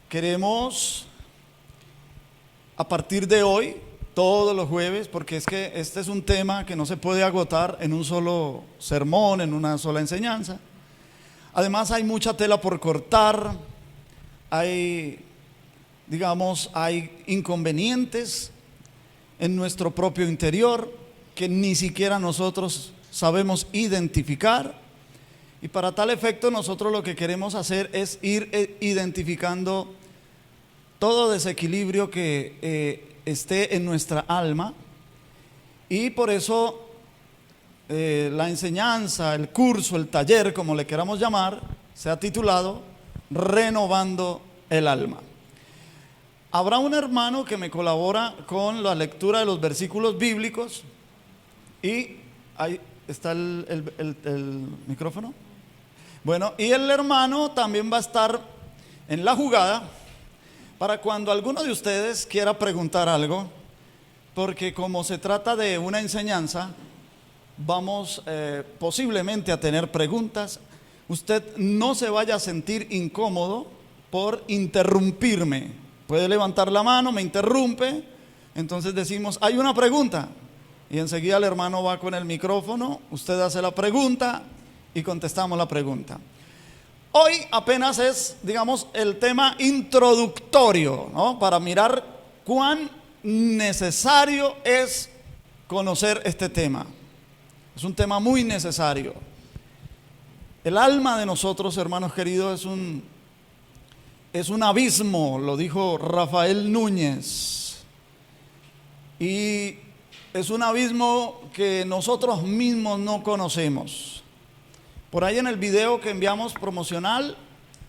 Queremos, a partir de hoy, todos los jueves, porque es que este es un tema que no se puede agotar en un solo sermón, en una sola enseñanza. Además hay mucha tela por cortar, hay inconvenientes en nuestro propio interior que ni siquiera nosotros sabemos identificar. Y para tal efecto nosotros lo que queremos hacer es ir identificando todo desequilibrio que esté en nuestra alma. Y por eso la enseñanza, el curso, el taller, como le queramos llamar, se ha titulado Renovando el Alma. Habrá un hermano que me colabora con la lectura de los versículos bíblicos. Y ahí está el micrófono. Bueno, y el hermano también va a estar en la jugada para cuando alguno de ustedes quiera preguntar algo, porque como se trata de una enseñanza, vamos posiblemente a tener preguntas. Usted no se vaya a sentir incómodo por interrumpirme. Puede levantar la mano, me interrumpe, entonces decimos, hay una pregunta. Y enseguida el hermano va con el micrófono, usted hace la pregunta y contestamos la pregunta. Hoy apenas es, el tema introductorio, ¿no? Para mirar cuán necesario es conocer este tema. Es un tema muy necesario. El alma de nosotros, hermanos queridos, es un abismo, lo dijo Rafael Núñez. Y es un abismo que nosotros mismos no conocemos. Por ahí en el video que enviamos promocional,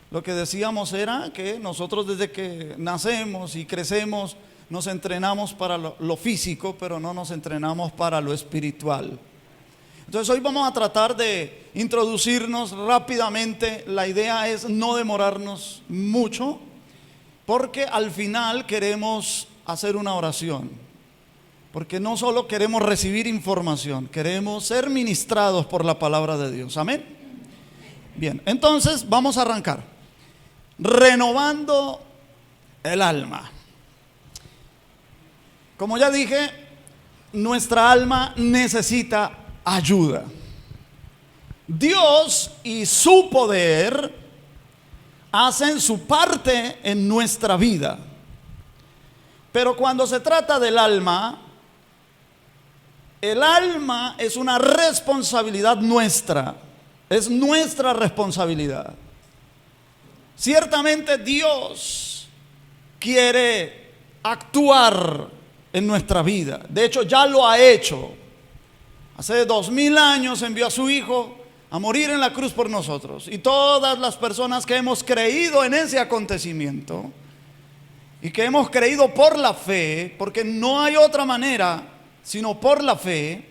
lo que decíamos era que nosotros desde que nacemos y crecemos nos entrenamos para lo físico, pero no nos entrenamos para lo espiritual. Entonces hoy vamos a tratar de introducirnos rápidamente. La idea es no demorarnos mucho, porque al final queremos hacer una oración. Porque no solo queremos recibir información, queremos ser ministrados por la palabra de Dios. Amén. Bien, entonces vamos a arrancar. Renovando el alma. Como ya dije, nuestra alma necesita ayuda. Dios y su poder hacen su parte en nuestra vida. Pero cuando se trata del alma, el alma es una responsabilidad nuestra, es nuestra responsabilidad. Ciertamente Dios quiere actuar en nuestra vida, de hecho ya lo ha hecho. Hace 2000 años envió a su Hijo a morir en la cruz por nosotros, y todas las personas que hemos creído en ese acontecimiento y que hemos creído por la fe, porque no hay otra manera sino por la fe,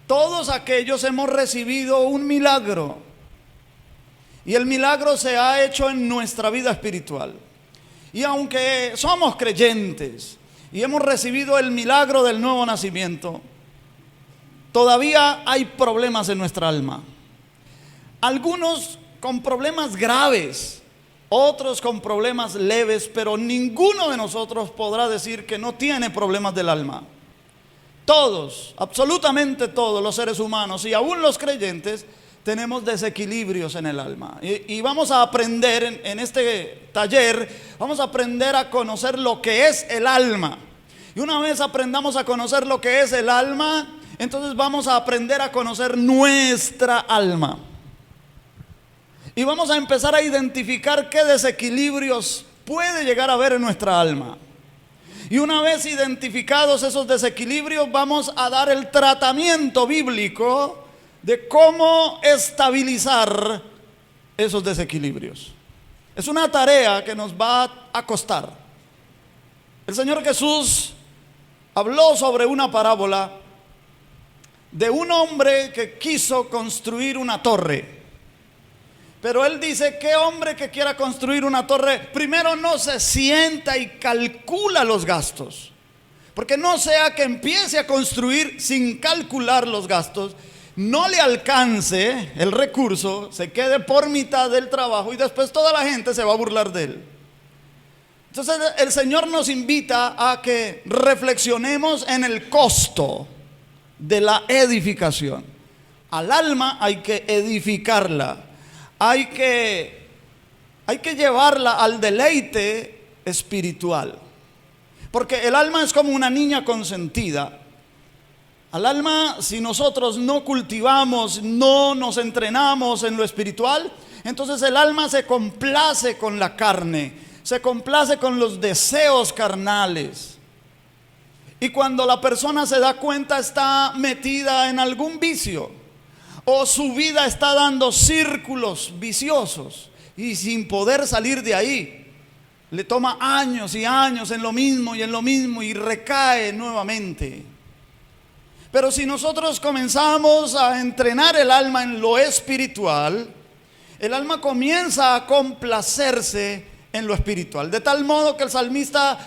todos aquellos hemos recibido un milagro, y el milagro se ha hecho en nuestra vida espiritual. Y aunque somos creyentes y hemos recibido el milagro del nuevo nacimiento, todavía hay problemas en nuestra alma. Algunos con problemas graves, otros con problemas leves, pero ninguno de nosotros podrá decir que no tiene problemas del alma. Todos, absolutamente todos los seres humanos y aún los creyentes tenemos desequilibrios en el alma. Y vamos a aprender en este taller, vamos a aprender a conocer lo que es el alma. Y una vez aprendamos a conocer lo que es el alma, entonces vamos a aprender a conocer nuestra alma. Y vamos a empezar a identificar qué desequilibrios puede llegar a haber en nuestra alma. Y una vez identificados esos desequilibrios, vamos a dar el tratamiento bíblico de cómo estabilizar esos desequilibrios. Es una tarea que nos va a costar. El Señor Jesús habló sobre una parábola de un hombre que quiso construir una torre. Pero él dice, ¿qué hombre que quiera construir una torre primero no se sienta y calcula los gastos? Porque no sea que empiece a construir sin calcular los gastos, no le alcance el recurso, se quede por mitad del trabajo y después toda la gente se va a burlar de él. Entonces el Señor nos invita a que reflexionemos en el costo de la edificación. Al alma hay que edificarla, hay que llevarla al deleite espiritual, porque el alma es como una niña consentida. Al alma, si nosotros no cultivamos, no nos entrenamos en lo espiritual, entonces el alma se complace con la carne, se complace con los deseos carnales. Y cuando la persona se da cuenta, está metida en algún vicio, o su vida está dando círculos viciosos y sin poder salir de ahí, le toma años y años en lo mismo y en lo mismo y recae nuevamente. Pero si nosotros comenzamos a entrenar el alma en lo espiritual, el alma comienza a complacerse en lo espiritual. De tal modo que el salmista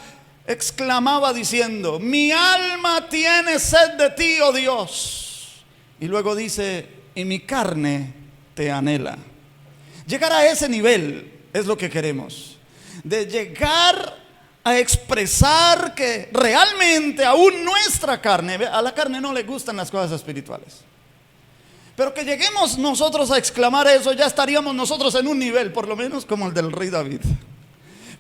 exclamaba diciendo: mi alma tiene sed de ti, oh Dios. Y luego dice: y mi carne te anhela. Llegar a ese nivel es lo que queremos. De llegar a expresar que realmente aún nuestra carne, a la carne no le gustan las cosas espirituales, pero que lleguemos nosotros a exclamar eso, ya estaríamos nosotros en un nivel por lo menos como el del rey David.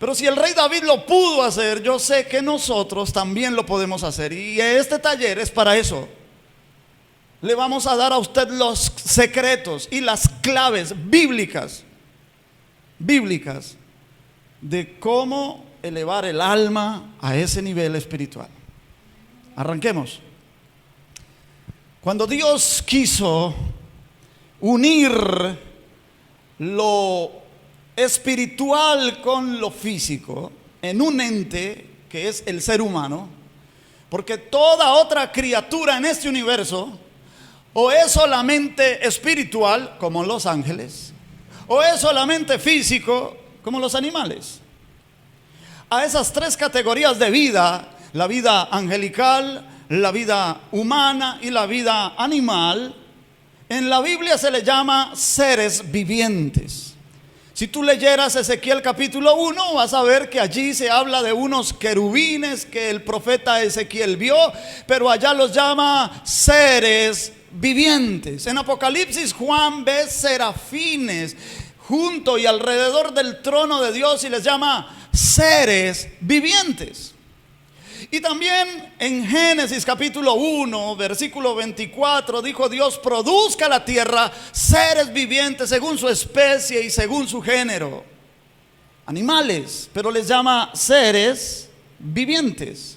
Pero si el rey David lo pudo hacer, yo sé que nosotros también lo podemos hacer. Y este taller es para eso. Le vamos a dar a usted los secretos y las claves bíblicas de cómo elevar el alma a ese nivel espiritual. Arranquemos. Cuando Dios quiso unir lo espiritual con lo físico en un ente que es el ser humano, porque toda otra criatura en este universo o es solamente espiritual, como los ángeles, o es solamente físico, como los animales. A esas tres categorías de vida, la vida angelical, la vida humana y la vida animal, en la Biblia se le llama seres vivientes. Si tú leyeras Ezequiel capítulo 1, vas a ver que allí se habla de unos querubines que el profeta Ezequiel vio, pero allá los llama seres vivientes. En Apocalipsis Juan ve serafines junto y alrededor del trono de Dios y les llama seres vivientes. Y también en Génesis capítulo 1 versículo 24 dijo Dios: produzca la tierra seres vivientes según su especie y según su género. Animales, pero les llama seres vivientes.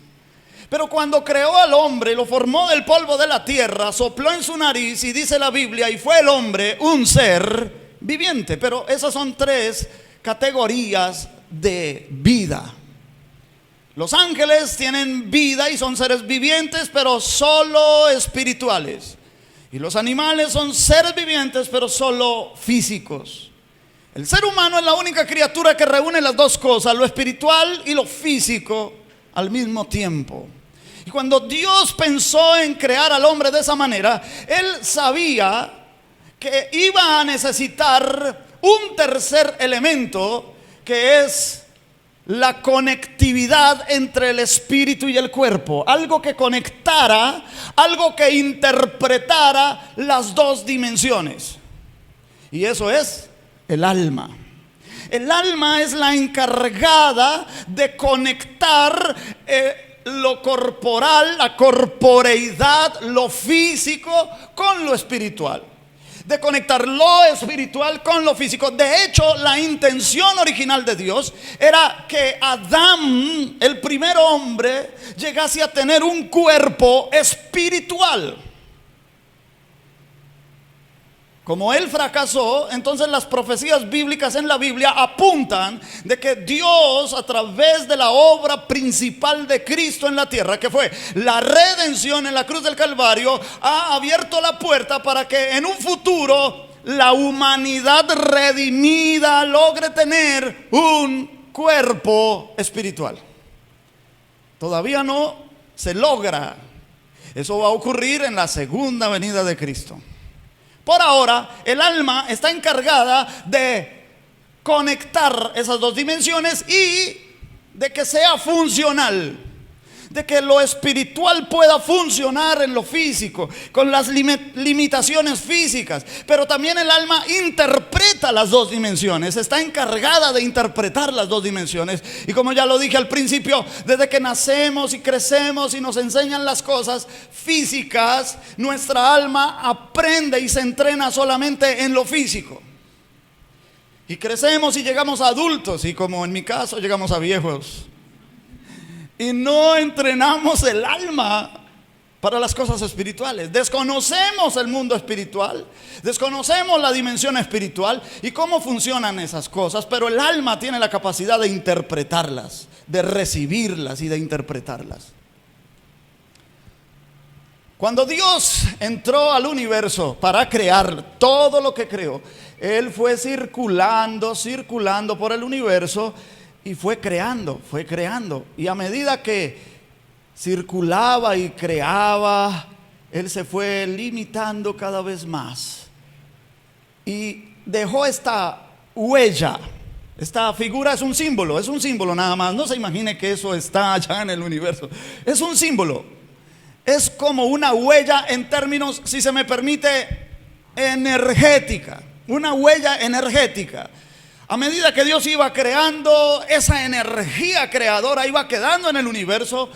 Pero cuando creó al hombre, lo formó del polvo de la tierra, sopló en su nariz y dice la Biblia: y fue el hombre un ser viviente. Pero esas son tres categorías de vida. Los ángeles tienen vida y son seres vivientes, pero solo espirituales. Y los animales son seres vivientes, pero solo físicos. El ser humano es la única criatura que reúne las dos cosas, lo espiritual y lo físico, al mismo tiempo. Y cuando Dios pensó en crear al hombre de esa manera, Él sabía que iba a necesitar un tercer elemento, que es la conectividad entre el espíritu y el cuerpo. Algo que conectara, algo que interpretara las dos dimensiones. Y eso es el alma. El alma es la encargada de conectar lo corporal, la corporeidad, lo físico con lo espiritual. De conectar lo espiritual con lo físico. De hecho, la intención original de Dios era que Adán, el primer hombre, llegase a tener un cuerpo espiritual. Como él fracasó, entonces las profecías bíblicas en la Biblia apuntan de que Dios, a través de la obra principal de Cristo en la tierra, que fue la redención en la cruz del Calvario, ha abierto la puerta para que en un futuro la humanidad redimida logre tener un cuerpo espiritual. Todavía no se logra. Eso va a ocurrir en la segunda venida de Cristo. Por ahora, el alma está encargada de conectar esas dos dimensiones y de que sea funcional, de que lo espiritual pueda funcionar en lo físico, con las limitaciones físicas. Pero también el alma interpreta las dos dimensiones, está encargada de interpretar las dos dimensiones. Y como ya lo dije al principio, desde que nacemos y crecemos y nos enseñan las cosas físicas, nuestra alma aprende y se entrena solamente en lo físico. Y crecemos y llegamos a adultos, y como en mi caso llegamos a viejos, y no entrenamos el alma para las cosas espirituales. Desconocemos el mundo espiritual, desconocemos la dimensión espiritual y cómo funcionan esas cosas, pero el alma tiene la capacidad de interpretarlas, de recibirlas y de interpretarlas. Cuando Dios entró al universo para crear todo lo que creó, Él fue circulando por el universo y fue creando. Y a medida que circulaba y creaba, Él se fue limitando cada vez más. Y dejó esta huella. Esta figura es un símbolo nada más. No se imagine que eso está allá en el universo. Es un símbolo. Es como una huella en términos, si se me permite, energética. Una huella energética. A medida que Dios iba creando, esa energía creadora iba quedando en el universo,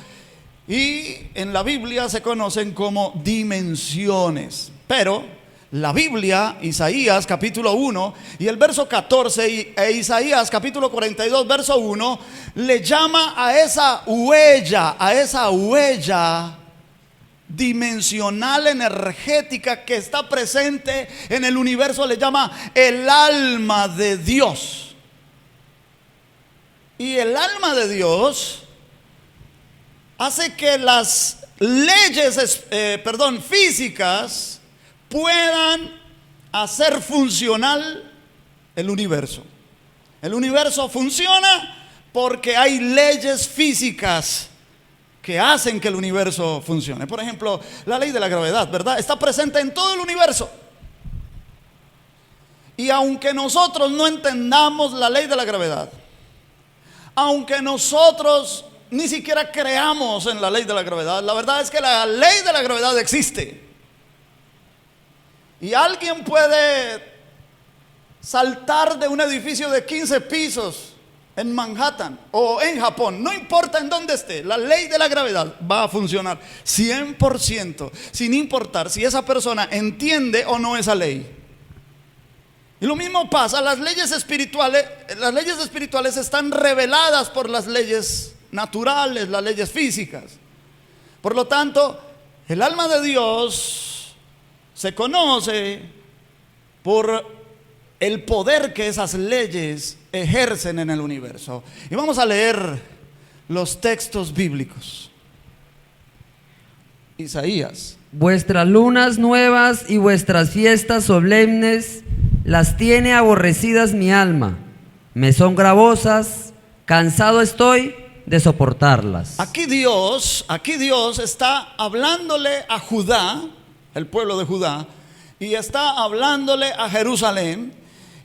y en la Biblia se conocen como dimensiones. Pero la Biblia, Isaías capítulo 1 y el verso 14 e Isaías capítulo 42 verso 1, le llama a esa huella dimensional energética que está presente en el universo, le llama el alma de Dios. Y el alma de Dios hace que las leyes físicas puedan hacer funcional el universo. El universo funciona porque hay leyes físicas que hacen que el universo funcione. Por ejemplo, la ley de la gravedad, ¿verdad? Está presente en todo el universo. Y aunque nosotros no entendamos la ley de la gravedad, aunque nosotros ni siquiera creamos en la ley de la gravedad, la verdad es que la ley de la gravedad existe. Y alguien puede saltar de un edificio de 15 pisos en Manhattan o en Japón, no importa en dónde esté, la ley de la gravedad va a funcionar 100%, sin importar si esa persona entiende o no esa ley. Y lo mismo pasa, las leyes espirituales están reveladas por las leyes naturales, las leyes físicas. Por lo tanto, el alma de Dios se conoce por el poder que esas leyes ejercen en el universo. Y vamos a leer los textos bíblicos. Isaías. Vuestras lunas nuevas y vuestras fiestas solemnes las tiene aborrecidas mi alma. Me son gravosas, cansado estoy de soportarlas. Aquí Dios está hablándole a Judá, el pueblo de Judá, y está hablándole a Jerusalén.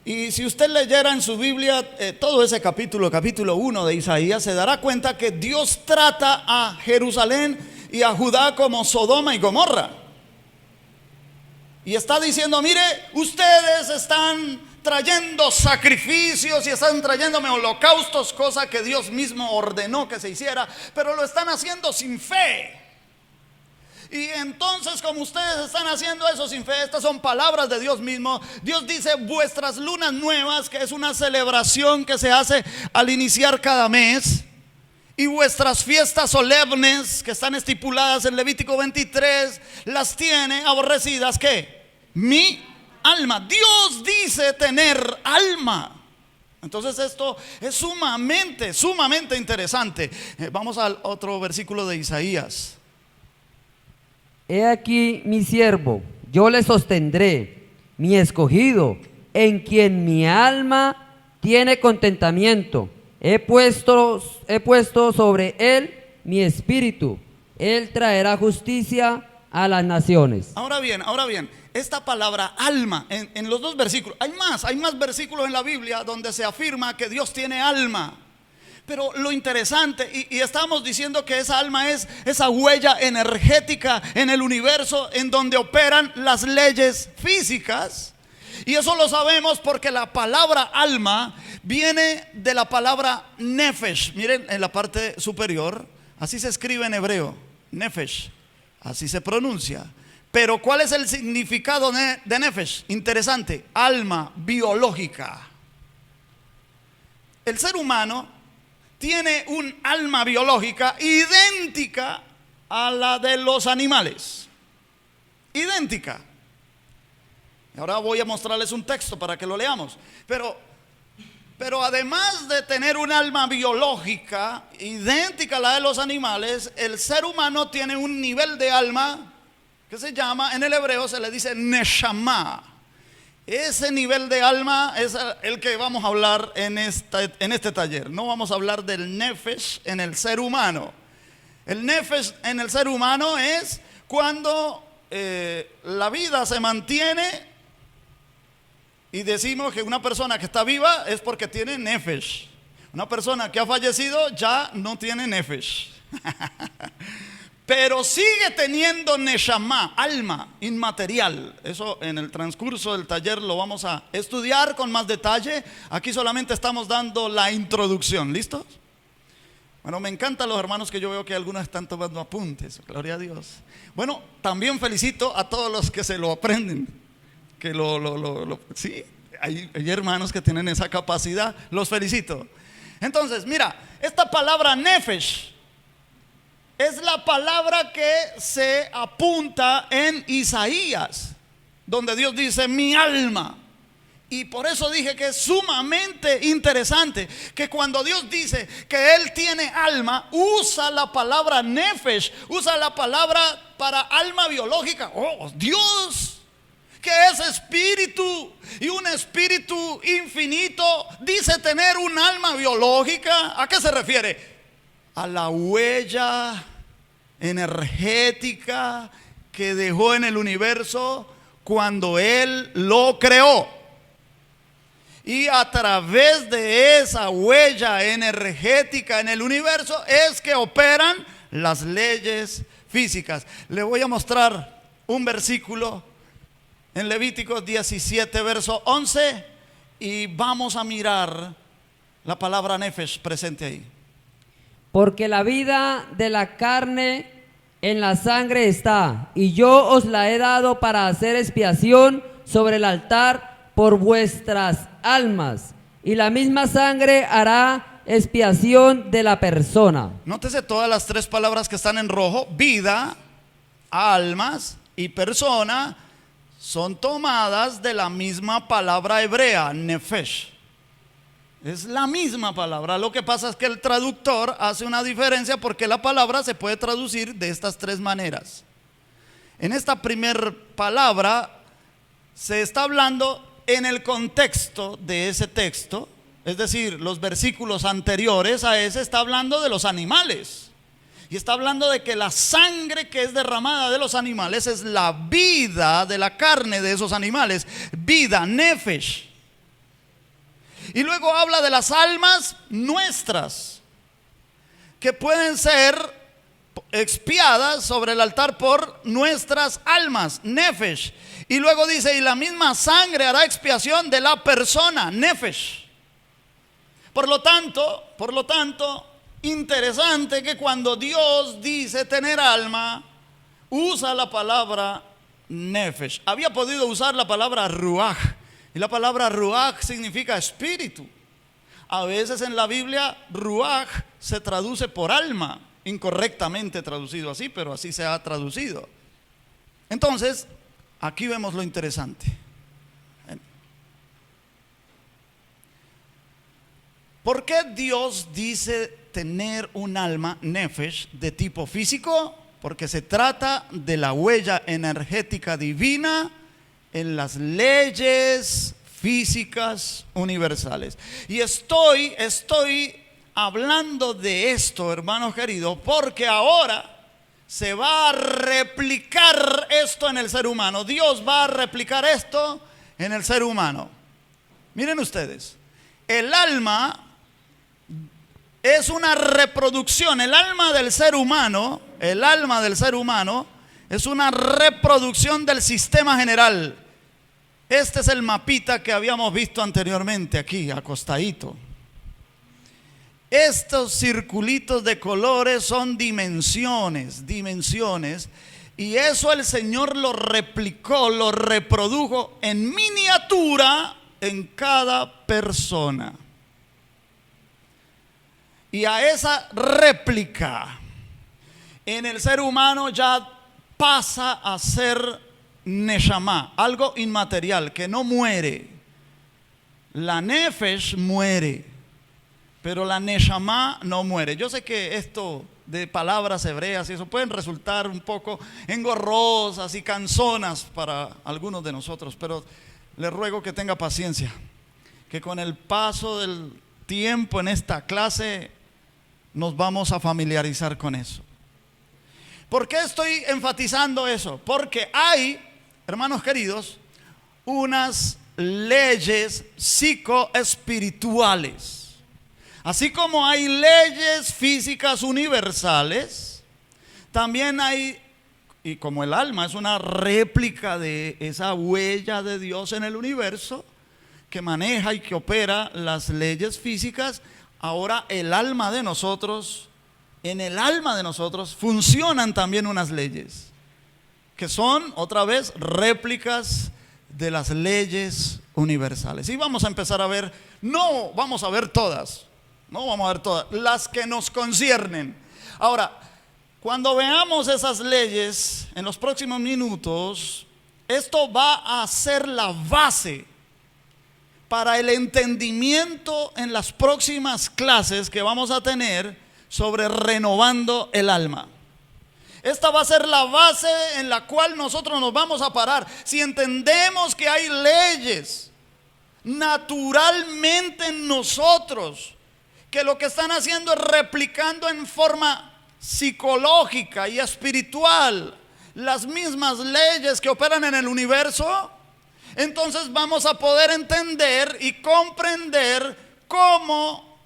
Y si usted leyera en su Biblia todo ese capítulo 1 de Isaías, se dará cuenta que Dios trata a Jerusalén y a Judá como Sodoma y Gomorra. Y está diciendo: mire, ustedes están trayendo sacrificios y están trayéndome holocaustos, cosa que Dios mismo ordenó que se hiciera, pero lo están haciendo sin fe. Y entonces, como ustedes están haciendo eso sin fe, estas son palabras de Dios mismo. Dios dice: vuestras lunas nuevas, que es una celebración que se hace al iniciar cada mes, y vuestras fiestas solemnes, que están estipuladas en Levítico 23, las tiene aborrecidas, ¿qué? Mi alma. Dios dice tener alma. Entonces esto es sumamente interesante. Vamos al otro versículo de Isaías. He aquí mi siervo, yo le sostendré, mi escogido, en quien mi alma tiene contentamiento. He puesto sobre él mi espíritu. Él traerá justicia a las naciones. Ahora bien, esta palabra alma en los dos versículos. Hay más versículos en la Biblia donde se afirma que Dios tiene alma. Pero lo interesante, y estamos diciendo que esa alma es esa huella energética en el universo en donde operan las leyes físicas. Y eso lo sabemos porque la palabra alma viene de la palabra nefesh. Miren en la parte superior, así se escribe en hebreo, nefesh, así se pronuncia. Pero ¿cuál es el significado de nefesh? Interesante, alma biológica. El ser humano tiene un alma biológica idéntica a la de los animales. Idéntica. Ahora voy a mostrarles un texto para que lo leamos. Pero además de tener un alma biológica idéntica a la de los animales, el ser humano tiene un nivel de alma que se llama, en el hebreo se le dice neshama. Ese nivel de alma es el que vamos a hablar en este taller. No vamos a hablar del nefesh en el ser humano. El nefesh en el ser humano es cuando la vida se mantiene y decimos que una persona que está viva es porque tiene nefesh. Una persona que ha fallecido ya no tiene nefesh. Pero sigue teniendo neshama, alma inmaterial. Eso en el transcurso del taller lo vamos a estudiar con más detalle. Aquí solamente estamos dando la introducción. ¿Listos? Bueno, me encantan los hermanos que yo veo que algunos están tomando apuntes. Gloria a Dios. Bueno, también felicito a todos los que se lo aprenden. Que sí, hay hermanos que tienen esa capacidad. Los felicito. Entonces, mira, esta palabra nefesh es la palabra que se apunta en Isaías, donde Dios dice mi alma. Y por eso dije que es sumamente interesante que cuando Dios dice que Él tiene alma, usa la palabra nefesh, usa la palabra para alma biológica. Oh, Dios, que es espíritu y un espíritu infinito, dice tener un alma biológica. ¿A qué se refiere? A la huella energética que dejó en el universo cuando Él lo creó. Y a través de esa huella energética en el universo es que operan las leyes físicas. Le voy a mostrar un versículo en Levíticos 17, verso 11, y vamos a mirar la palabra nefesh presente ahí. Porque la vida de la carne en la sangre está, y yo os la he dado para hacer expiación sobre el altar por vuestras almas, y la misma sangre hará expiación de la persona. Nótese todas las tres palabras que están en rojo: vida, almas y persona, son tomadas de la misma palabra hebrea, nefesh. Es la misma palabra. Lo que pasa es que el traductor hace una diferencia porque la palabra se puede traducir de estas tres maneras. En esta primer palabra se está hablando en el contexto de ese texto, es decir, los versículos anteriores a ese está hablando de los animales. Y está hablando de que la sangre que es derramada de los animales es la vida de la carne de esos animales. Vida, nefesh. Y luego habla de las almas nuestras, que pueden ser expiadas sobre el altar por nuestras almas, nefesh. Y luego dice, y la misma sangre hará expiación de la persona, nefesh. Por lo tanto, interesante que cuando Dios dice tener alma, usa la palabra nefesh. Había podido usar la palabra ruach, y la palabra ruach significa espíritu. A veces en la Biblia ruach se traduce por alma, incorrectamente traducido así, pero así se ha traducido. Entonces, aquí vemos lo interesante. ¿Por qué Dios dice tener un alma, nefesh, de tipo físico? Porque se trata de la huella energética divina en las leyes físicas universales. Y estoy hablando de esto, hermanos queridos, porque ahora se va a replicar esto en el ser humano. Dios va a replicar esto en el ser humano. Miren ustedes, el alma es una reproducción. El alma del ser humano es una reproducción del sistema general. Este es el mapita que habíamos visto anteriormente aquí, acostadito. Estos circulitos de colores son dimensiones, y eso el Señor lo replicó, lo reprodujo en miniatura en cada persona. Y a esa réplica en el ser humano ya pasa a ser Neshama, algo inmaterial que no muere. La Nefesh muere, pero la Neshama no muere. Yo sé que esto de palabras hebreas y eso pueden resultar un poco engorrosas y cansonas para algunos de nosotros, pero les ruego que tenga paciencia, que con el paso del tiempo en esta clase nos vamos a familiarizar con eso. ¿Por qué estoy enfatizando eso? Porque hay, hermanos queridos, unas leyes psicoespirituales. Así como hay leyes físicas universales, también hay, y como el alma es una réplica de esa huella de Dios en el universo, que maneja y que opera las leyes físicas, ahora el alma de nosotros, en el alma de nosotros funcionan también unas leyes, que son otra vez réplicas de las leyes universales. Y vamos a empezar a ver, no vamos a ver todas, las que nos conciernen. Ahora, cuando veamos esas leyes en los próximos minutos, esto va a ser la base para el entendimiento en las próximas clases que vamos a tener sobre renovando el alma. Esta va a ser la base en la cual nosotros nos vamos a parar. Si entendemos que hay leyes naturalmente en nosotros, que lo que están haciendo es replicando en forma psicológica y espiritual las mismas leyes que operan en el universo, entonces vamos a poder entender y comprender cómo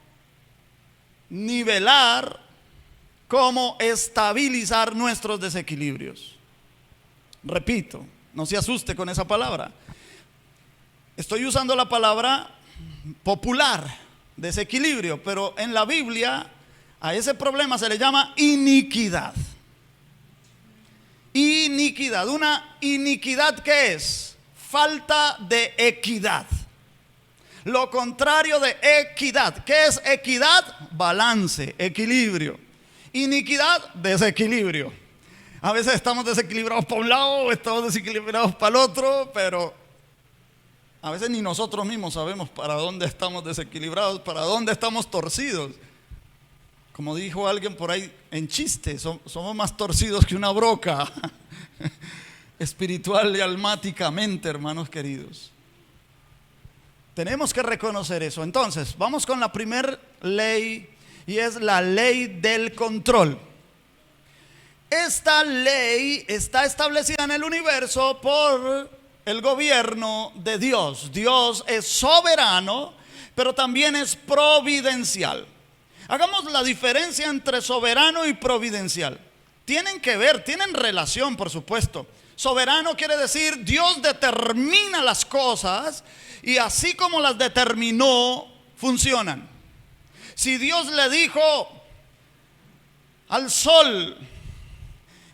nivelar, cómo estabilizar nuestros desequilibrios. Repito, no se asuste con esa palabra. Estoy usando la palabra popular, desequilibrio, pero en la Biblia a ese problema se le llama iniquidad. Iniquidad, una iniquidad ¿qué es? Falta de equidad. Lo contrario de equidad. ¿Qué es equidad? Balance, equilibrio. Iniquidad, desequilibrio. A veces estamos desequilibrados para un lado, estamos desequilibrados para el otro, pero a veces ni nosotros mismos sabemos para dónde estamos desequilibrados, para dónde estamos torcidos. Como dijo alguien por ahí en chiste, somos más torcidos que una broca, espiritual y almáticamente, hermanos queridos. Tenemos que reconocer eso. Entonces, vamos con la primera ley, y es la ley del control. Esta ley está establecida en el universo por el gobierno de Dios. Dios es soberano, pero también es providencial. Hagamos la diferencia entre soberano y providencial. Tienen que ver, tienen relación, por supuesto. Soberano quiere decir Dios determina las cosas y así como las determinó, funcionan. Si Dios le dijo al sol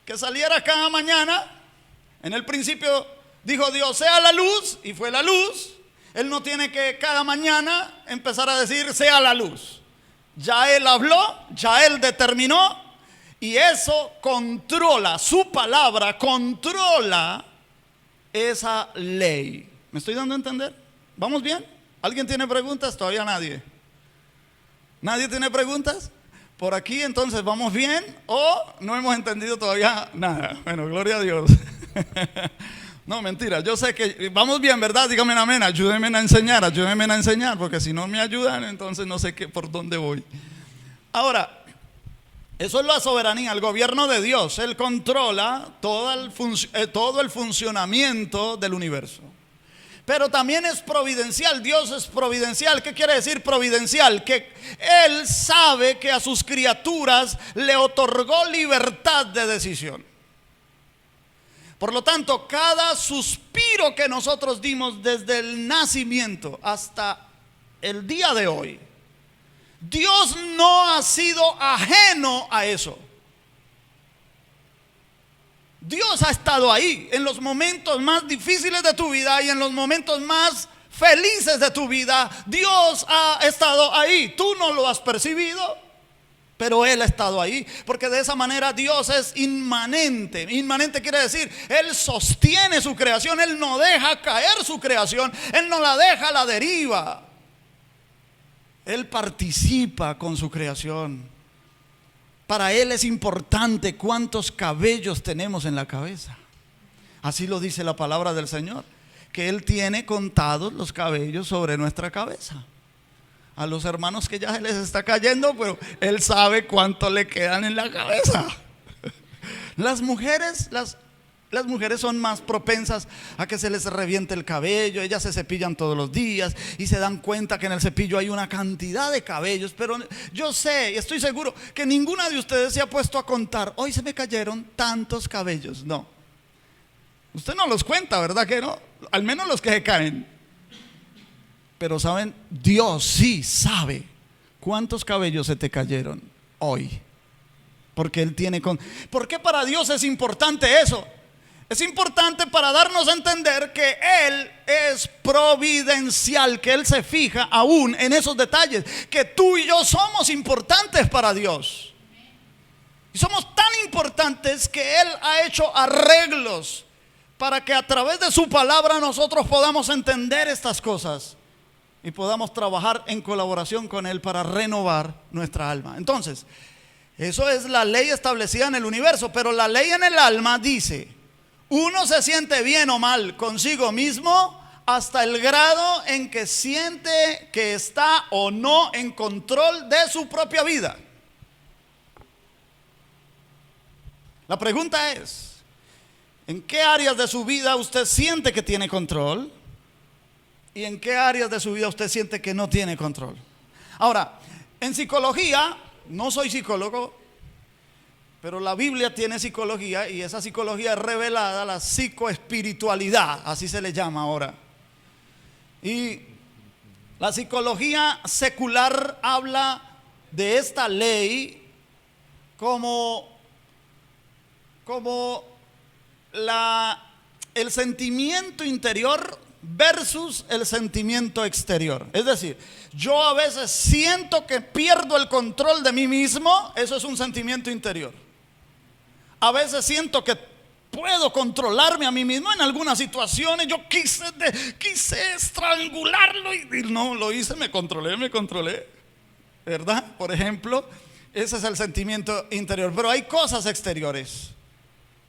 que saliera cada mañana, en el principio dijo Dios, sea la luz, y fue la luz. Él no tiene que cada mañana empezar a decir, sea la luz. Ya Él habló, ya Él determinó, y eso controla, su palabra controla esa ley. ¿Me estoy dando a entender? ¿Vamos bien? ¿Alguien tiene preguntas? Todavía nadie. ¿Nadie tiene preguntas? Por aquí entonces, ¿vamos bien o no hemos entendido todavía nada? Bueno, gloria a Dios. No, mentira, yo sé que vamos bien, ¿verdad? Díganme amén, ayúdenme a enseñar, porque si no me ayudan, entonces no sé por dónde voy. Ahora, Eso es la soberanía, el gobierno de Dios. Él controla todo el funcionamiento del universo. Pero también es providencial. Dios es providencial. ¿Qué quiere decir providencial? Que Él sabe que a sus criaturas le otorgó libertad de decisión. Por lo tanto, cada suspiro que nosotros dimos desde el nacimiento hasta el día de hoy, Dios no ha sido ajeno a eso. Dios ha estado ahí en los momentos más difíciles de tu vida y en los momentos más felices de tu vida. Dios ha estado ahí. Tú no lo has percibido, pero Él ha estado ahí, porque de esa manera Dios es inmanente. Inmanente quiere decir, Él sostiene su creación, Él no deja caer su creación, Él no la deja a la deriva. Él participa con su creación. Para Él es importante cuántos cabellos tenemos en la cabeza. Así lo dice la palabra del Señor, que Él tiene contados los cabellos sobre nuestra cabeza. A los hermanos que ya se les está cayendo, pero Él sabe cuánto le quedan en la cabeza. Las mujeres son más propensas a que se les reviente el cabello. Ellas se cepillan todos los días y se dan cuenta que en el cepillo hay una cantidad de cabellos. Pero yo sé y estoy seguro que ninguna de ustedes se ha puesto a contar: hoy se me cayeron tantos cabellos. No. Usted no los cuenta, ¿verdad que no? Al menos los que se caen. Pero saben, Dios sí sabe cuántos cabellos se te cayeron hoy. Porque Él tiene ¿Por qué para Dios es importante eso? Es importante para darnos a entender que Él es providencial, que Él se fija aún en esos detalles, que tú y yo somos importantes para Dios. Y somos tan importantes que Él ha hecho arreglos para que a través de su palabra nosotros podamos entender estas cosas y podamos trabajar en colaboración con Él para renovar nuestra alma. Entonces, eso es la ley establecida en el universo, pero la ley en el alma dice: uno se siente bien o mal consigo mismo hasta el grado en que siente que está o no en control de su propia vida. La pregunta es: ¿en qué áreas de su vida usted siente que tiene control? ¿Y en qué áreas de su vida usted siente que no tiene control? Ahora, en psicología, no soy psicólogo, pero la Biblia tiene psicología, y esa psicología es revelada, la psicoespiritualidad, así se le llama ahora. Y la psicología secular habla de esta ley como el sentimiento interior versus el sentimiento exterior. Es decir, yo a veces siento que pierdo el control de mí mismo. Eso es un sentimiento interior. A veces siento que puedo controlarme a mí mismo en algunas situaciones. Yo quise estrangularlo y no lo hice, me controlé, ¿verdad? Por ejemplo, ese es el sentimiento interior. Pero hay cosas exteriores: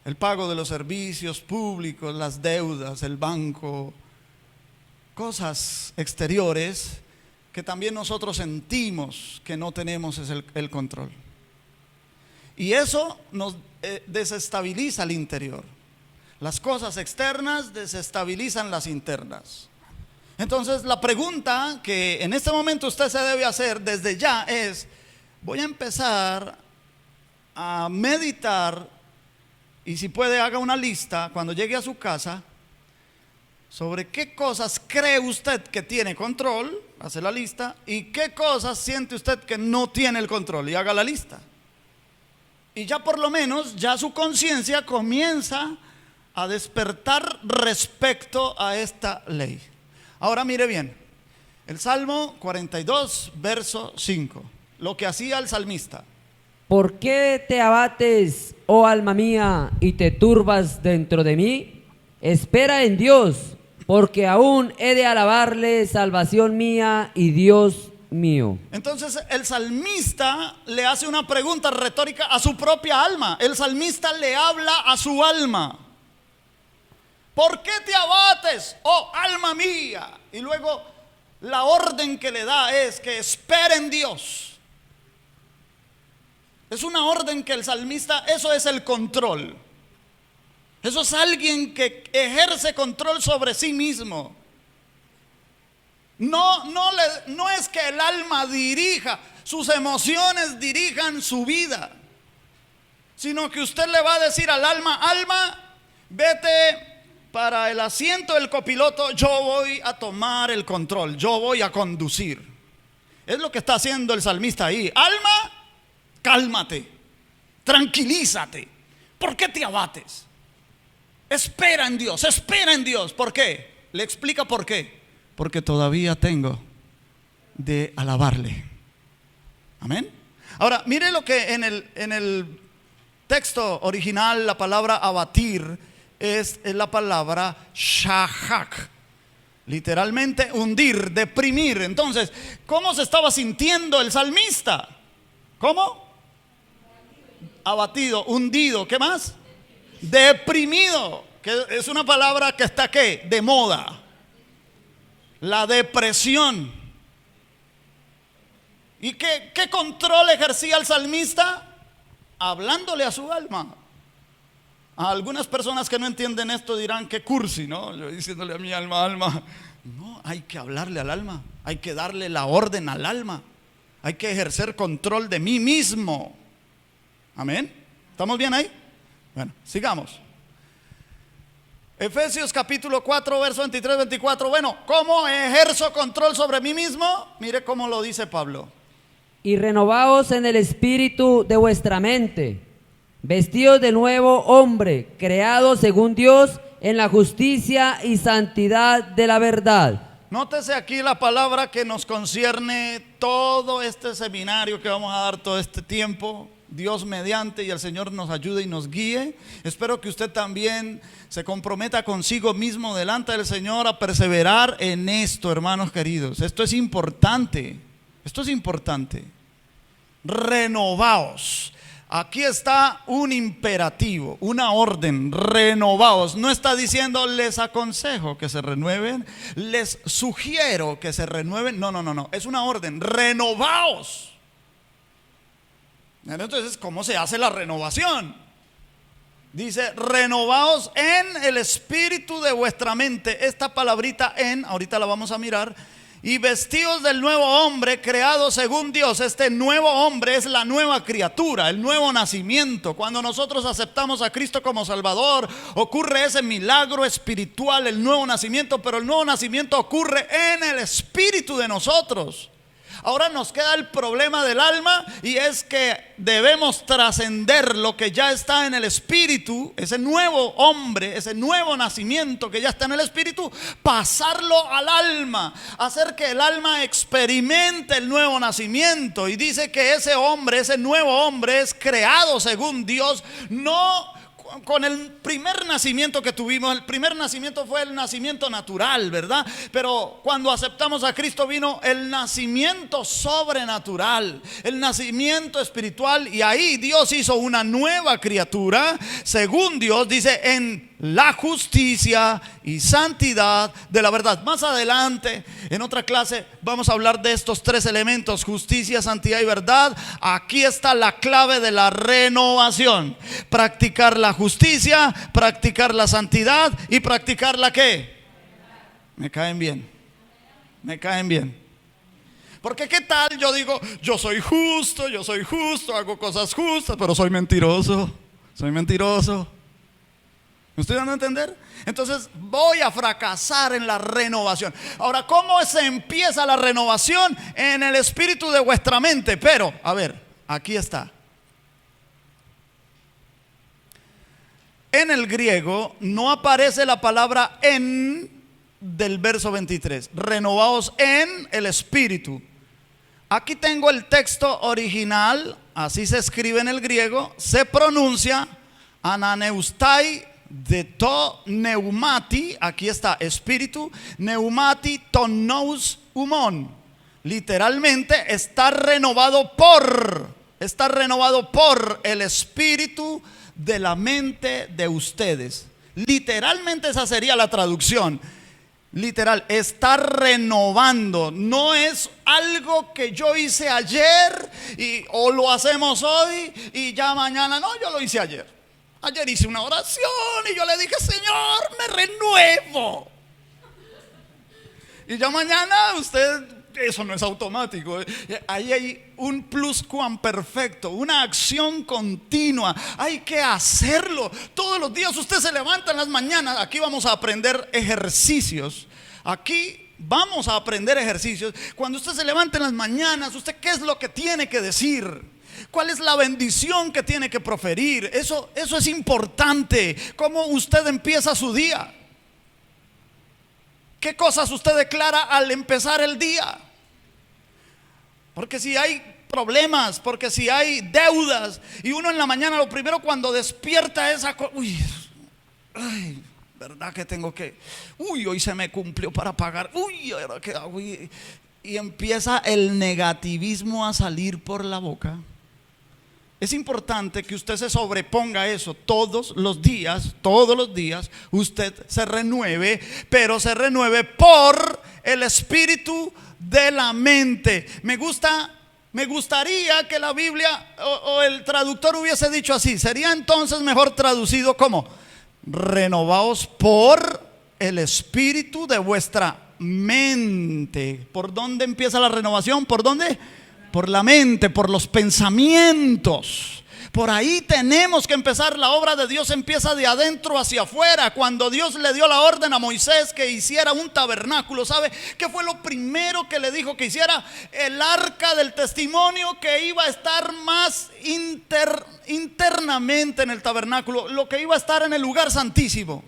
el pago de los servicios públicos, las deudas, el banco, cosas exteriores que también nosotros sentimos que no tenemos el control. Y eso nos desestabiliza el interior. Las cosas externas desestabilizan las internas. Entonces, la pregunta que en este momento usted se debe hacer desde ya es: voy a empezar a meditar, y si puede haga una lista cuando llegue a su casa sobre qué cosas cree usted que tiene control. Hace la lista. Y qué cosas siente usted que no tiene el control, y haga la lista. Y ya por lo menos ya su conciencia comienza a despertar respecto a esta ley. Ahora mire bien, el Salmo 42, verso 5, lo que hacía el salmista. ¿Por qué te abates, oh alma mía, y te turbas dentro de mí? Espera en Dios, porque aún he de alabarle, salvación mía y Dios mío. Entonces el salmista le hace una pregunta retórica a su propia alma. El salmista le habla a su alma. ¿Por qué te abates, oh alma mía? Y luego la orden que le da es que espere en Dios. Es una orden que el salmista, eso es el control. Eso es alguien que ejerce control sobre sí mismo. No es que el alma dirija, sus emociones dirijan su vida, sino que usted le va a decir al alma: alma, vete para el asiento del copiloto, yo voy a tomar el control, yo voy a conducir. Es lo que está haciendo el salmista ahí. Alma, cálmate, tranquilízate. ¿Por qué te abates? Espera en Dios, espera en Dios. ¿Por qué? Le explica por qué. Porque todavía tengo de alabarle. Amén. Ahora, mire lo que en el texto original la palabra abatir es la palabra shahak. Literalmente hundir, deprimir. Entonces, ¿cómo se estaba sintiendo el salmista? ¿Cómo? Abatido, hundido. ¿Qué más? Deprimido, que es una palabra que está ¿qué? De moda. La depresión. ¿Y qué control ejercía el salmista? Hablándole a su alma. A algunas personas que no entienden esto dirán: qué cursi, ¿no? Yo diciéndole a mi alma: alma. No, hay que hablarle al alma. Hay que darle la orden al alma. Hay que ejercer control de mí mismo. Amén. ¿Estamos bien ahí? Bueno, sigamos. Efesios capítulo 4, verso 23, 24. Bueno, ¿cómo ejerzo control sobre mí mismo? Mire cómo lo dice Pablo. Y renovaos en el espíritu de vuestra mente, vestidos de nuevo hombre, creado según Dios en la justicia y santidad de la verdad. Nótese aquí la palabra que nos concierne todo este seminario que vamos a dar todo este tiempo. Dios mediante, y el Señor nos ayude y nos guíe. Espero que usted también se comprometa consigo mismo delante del Señor a perseverar en esto, hermanos queridos. Esto es importante. Esto es importante. Renovaos. Aquí está un imperativo, una orden: renovaos. No está diciendo les aconsejo que se renueven, les sugiero que se renueven. No. Es una orden: renovaos. Entonces, ¿cómo se hace la renovación? Dice: renovaos en el espíritu de vuestra mente. Esta palabrita en, ahorita la vamos a mirar. Y vestidos del nuevo hombre, creado según Dios. Este nuevo hombre es la nueva criatura, el nuevo nacimiento. Cuando nosotros aceptamos a Cristo como Salvador, ocurre ese milagro espiritual, el nuevo nacimiento. Pero el nuevo nacimiento ocurre en el espíritu de nosotros. Ahora nos queda el problema del alma, y es que debemos trascender lo que ya está en el espíritu, ese nuevo hombre, ese nuevo nacimiento que ya está en el espíritu, pasarlo al alma, hacer que el alma experimente el nuevo nacimiento. Y dice que ese hombre, ese nuevo hombre, es creado según Dios, no con el primer nacimiento que tuvimos. El primer nacimiento fue el nacimiento natural, ¿verdad? Pero cuando aceptamos a Cristo vino el nacimiento sobrenatural, el nacimiento espiritual. Y ahí Dios hizo una nueva criatura, según Dios, dice, en la justicia y santidad de la verdad. Más adelante, en otra clase, vamos a hablar de estos tres elementos: justicia, santidad y verdad. Aquí está la clave de la renovación: practicar la justicia, practicar la santidad y practicar la ¿qué? Me caen bien. Me caen bien. Porque qué tal yo digo: yo soy justo, hago cosas justas, pero soy mentiroso. ¿Me estoy dando a entender? Entonces voy a fracasar en la renovación. Ahora, ¿cómo se empieza la renovación? En el espíritu de vuestra mente. Pero, a ver, aquí está. En el griego no aparece la palabra en del verso 23. Renovaos en el espíritu. Aquí tengo el texto original, así se escribe en el griego. Se pronuncia ananeustai de to neumati. Aquí está: espíritu, neumati tonous humon. Literalmente está renovado por el espíritu de la mente de ustedes. Literalmente esa sería la traducción. literal, está renovando. No es algo que yo hice ayer o lo hacemos hoy y ya mañana. No, yo lo hice ayer. Ayer hice una oración y yo le dije: Señor, me renuevo. Y ya mañana eso no es automático. Ahí hay un pluscuamperfecto, una acción continua. Hay que hacerlo todos los días. Usted se levanta en las mañanas. Aquí vamos a aprender ejercicios. Cuando usted se levanta en las mañanas, ¿usted qué es lo que tiene que decir? ¿Cuál es la bendición que tiene que proferir? Eso es importante. ¿Cómo usted empieza su día? ¿Qué cosas usted declara al empezar el día? Porque si hay problemas, porque si hay deudas, y uno en la mañana lo primero cuando despierta esa cosa, ay, ¿verdad que tengo que? Hoy se me cumplió para pagar. ¿Ahora qué hago? Y empieza el negativismo a salir por la boca. Es importante que usted se sobreponga a eso todos los días, usted se renueve, pero se renueve por el espíritu de la mente. Me gustaría que la Biblia o el traductor hubiese dicho así. Sería entonces mejor traducido como: renovaos por el espíritu de vuestra mente. ¿Por dónde empieza la renovación? ¿Por dónde? Por la mente, por los pensamientos. Por ahí tenemos que empezar. La obra de Dios empieza de adentro hacia afuera. Cuando Dios le dio la orden a Moisés que hiciera un tabernáculo, ¿sabe qué fue lo primero que le dijo que hiciera? El arca del testimonio, que iba a estar más internamente en el tabernáculo, lo que iba a estar en el lugar santísimo.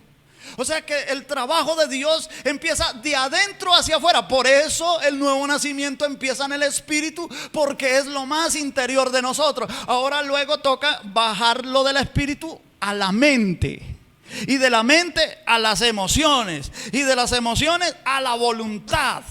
O sea que el trabajo de Dios empieza de adentro hacia afuera. Por eso el nuevo nacimiento empieza en el espíritu, porque es lo más interior de nosotros. Ahora luego toca bajarlo del espíritu a la mente, y de la mente a las emociones, y de las emociones a la voluntad.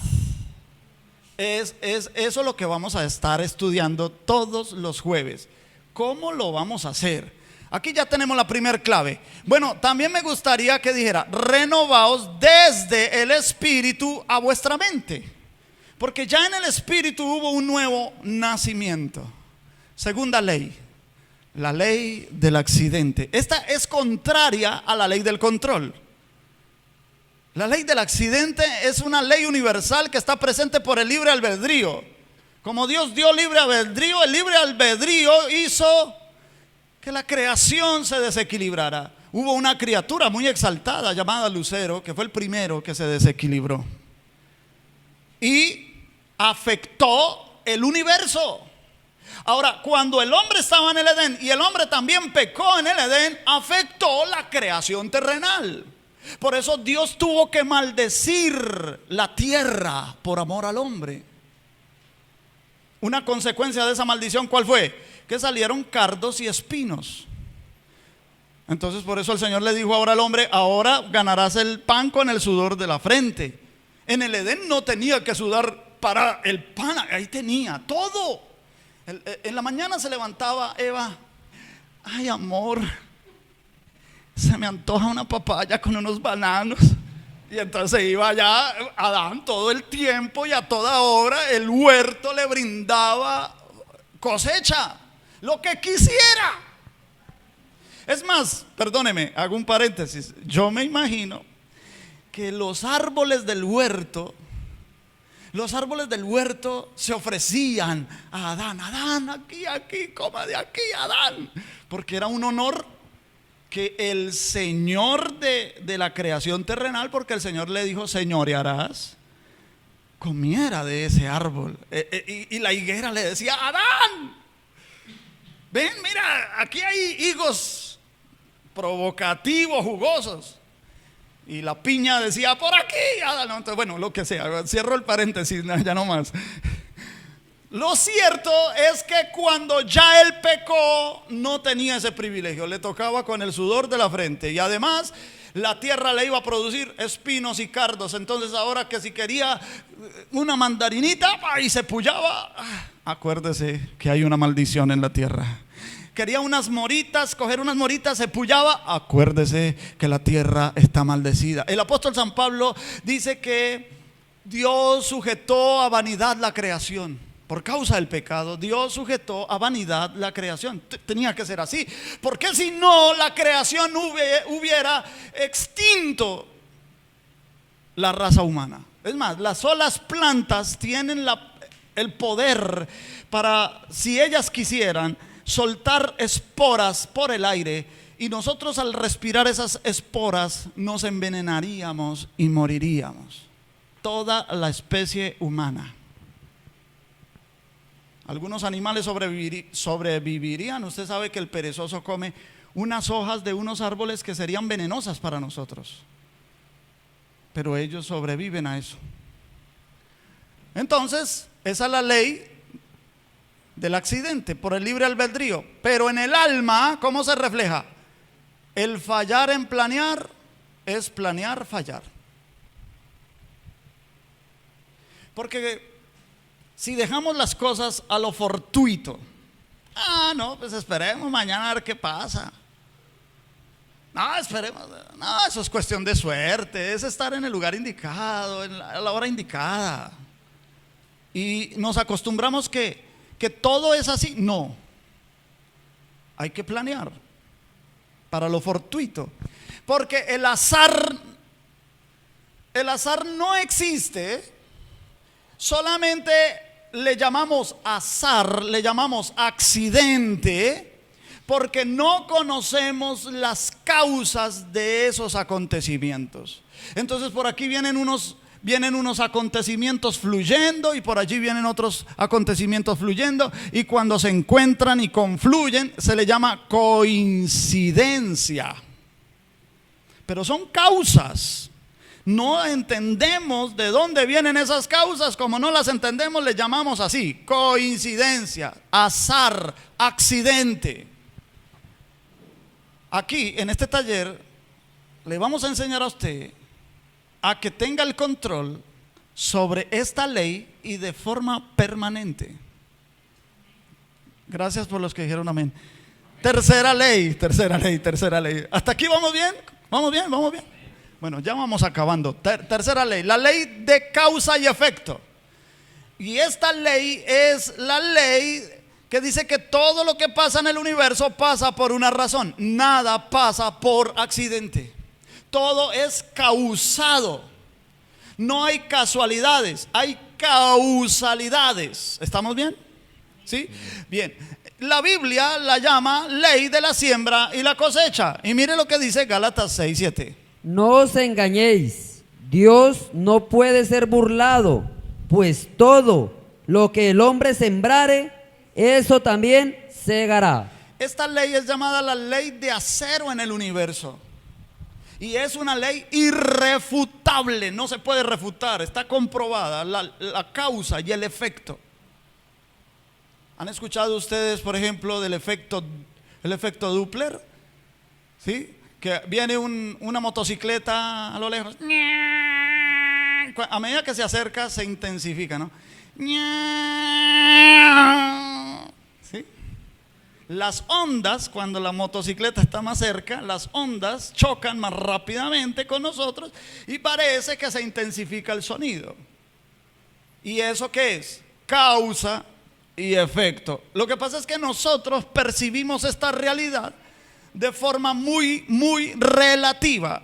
Es eso lo que vamos a estar estudiando todos los jueves. ¿Cómo lo vamos a hacer? Aquí ya tenemos la primer clave. Bueno, también me gustaría que dijera: renovaos desde el espíritu a vuestra mente. Porque ya en el espíritu hubo un nuevo nacimiento. Segunda ley, la ley del accidente. Esta es contraria a la ley del control. La ley del accidente es una ley universal que está presente por el libre albedrío. Como Dios dio libre albedrío, el libre albedrío hizo que la creación se desequilibrara. Hubo una criatura muy exaltada llamada Lucero, que fue el primero que se desequilibró y afectó el universo. Ahora, cuando el hombre estaba en el Edén y el hombre también pecó en el Edén, afectó la creación terrenal. Por eso Dios tuvo que maldecir la tierra por amor al hombre. Una consecuencia de esa maldición, ¿cuál fue? Que salieron cardos y espinos. Entonces por eso el Señor le dijo ahora al hombre: ahora ganarás el pan con el sudor de la frente. En el Edén no tenía que sudar para el pan, ahí tenía todo. En la mañana se levantaba Eva: ay, amor, se me antoja una papaya con unos bananos. Y entonces iba allá Adán todo el tiempo, y a toda hora el huerto le brindaba cosecha, lo que quisiera. Es más, perdóneme, hago un paréntesis. Yo me imagino que los árboles del huerto se ofrecían a Adán: Adán, aquí, coma de aquí, Adán. Porque era un honor que el Señor de la creación terrenal, porque el Señor le dijo: señorearás, comiera de ese árbol. Y la higuera le decía: Adán, ven, mira, aquí hay higos provocativos, jugosos. Y la piña decía: por aquí, Adán. Entonces, bueno, lo que sea, cierro el paréntesis, ya no más. Lo cierto es que cuando ya él pecó, no tenía ese privilegio. Le tocaba con el sudor de la frente. Y además la tierra le iba a producir espinos y cardos. Entonces ahora que si quería una mandarinita y se pullaba, acuérdese que hay una maldición en la tierra, quería unas moritas, coger unas moritas, se pullaba, acuérdese que la tierra está maldecida. El apóstol San Pablo dice que Dios sujetó a vanidad la creación. Por causa del pecado, Dios sujetó a vanidad la creación. Tenía que ser así, porque si no, la creación hubiera extinto la raza humana. Es más, las solas plantas tienen el poder para, si ellas quisieran, soltar esporas por el aire, y nosotros al respirar esas esporas nos envenenaríamos y moriríamos. Toda la especie humana. Algunos animales sobrevivirían. Usted sabe que el perezoso come unas hojas de unos árboles que serían venenosas para nosotros, pero ellos sobreviven a eso. Entonces, esa es la ley del accidente por el libre albedrío. Pero en el alma, ¿cómo se refleja? El fallar en planear es planear fallar. Porque si dejamos las cosas a lo fortuito, no, pues esperemos mañana a ver qué pasa. No, esperemos, no, eso es cuestión de suerte, es estar en el lugar indicado, a la hora indicada. Y nos acostumbramos que todo es así. No, hay que planear para lo fortuito, porque el azar no existe. Solamente le llamamos azar, le llamamos accidente, porque no conocemos las causas de esos acontecimientos. Entonces por aquí vienen unos acontecimientos fluyendo, y por allí vienen otros acontecimientos fluyendo, y cuando se encuentran y confluyen se le llama coincidencia. Pero son causas. No entendemos de dónde vienen esas causas. Como no las entendemos, le llamamos así: coincidencia, azar, accidente. Aquí en este taller le vamos a enseñar a usted a que tenga el control sobre esta ley y de forma permanente. Gracias por los que dijeron amén. Tercera ley. ¿Hasta aquí vamos bien? ¿Vamos bien? Bueno, ya vamos acabando. Tercera ley, la ley de causa y efecto. Y esta ley es la ley que dice que todo lo que pasa en el universo pasa por una razón. Nada pasa por accidente. Todo es causado. No hay casualidades, hay causalidades. ¿Estamos bien? ¿Sí? Bien. La Biblia la llama ley de la siembra y la cosecha. Y mire lo que dice Gálatas 6:7. No os engañéis, Dios no puede ser burlado, pues todo lo que el hombre sembrare, eso también segará. Esta ley es llamada la ley de acero en el universo. Y es una ley irrefutable, no se puede refutar, está comprobada la causa y el efecto. ¿Han escuchado ustedes, por ejemplo, del efecto Doppler? ¿Sí? Que viene una motocicleta a lo lejos. A medida que se acerca se intensifica, ¿no? ¿Sí? Las ondas, cuando la motocicleta está más cerca, las ondas chocan más rápidamente con nosotros y parece que se intensifica el sonido. ¿Y eso qué es? Causa y efecto. Lo que pasa es que nosotros percibimos esta realidad de forma muy, muy relativa.